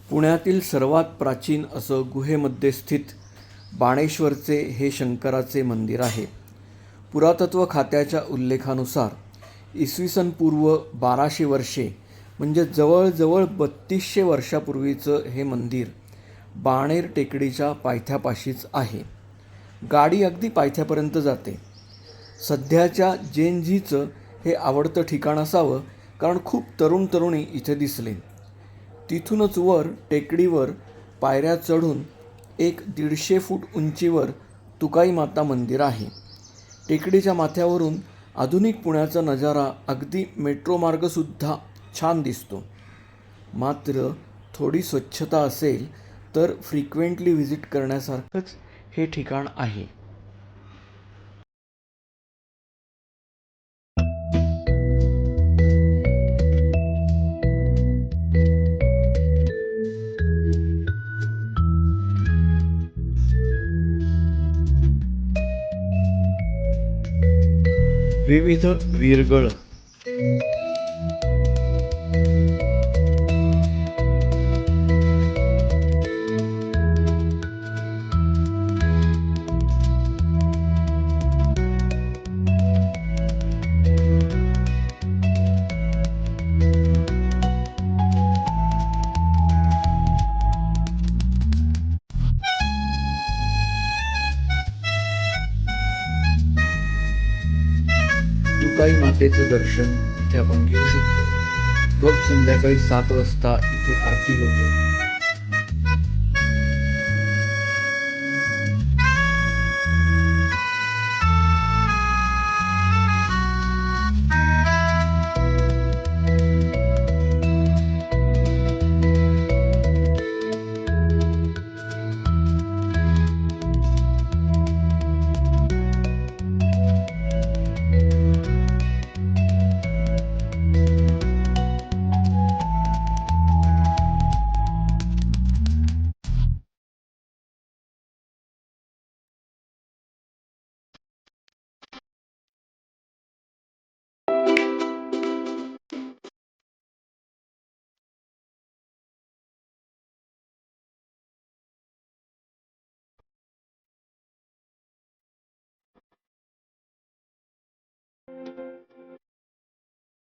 पुण्यातील सर्वात प्राचीन असं गुहेमध्ये स्थित बाणेश्वरचे हे शंकराचे मंदिर आहे. पुरातत्व खात्याच्या उल्लेखानुसार इसवी सन पूर्व 1200 वर्षे म्हणजे जवळजवळ 3200 वर्षापूर्वीचं हे मंदिर बाणेर टेकडीच्या पायथ्यापाशीच आहे. गाडी अगदी पायथ्यापर्यंत जाते. सध्याच्या जेन झीचं हे आवडतं ठिकाण असावं, कारण खूप तरुण तरुणी इथे दिसले. तिथूनच वर टेकडीवर पायऱ्या चढून एक 150 फूट उंचीवर तुकाई माता मंदिर आहे. टेकडीच्या माथ्यावरून आधुनिक पुण्याचा नजारा अगदी मेट्रो मार्गसुद्धा छान दिसतो. मात्र थोडी स्वच्छता असेल तर फ्रिक्वेंटली व्हिजिट करण्यासारखंच हे ठिकाण आहे. विविध वीरगळ, तुकाई मातेचं दर्शन इथे आपण घेऊ शकतो. रोज संध्याकाळी 7 वाजता इथे आरती होते.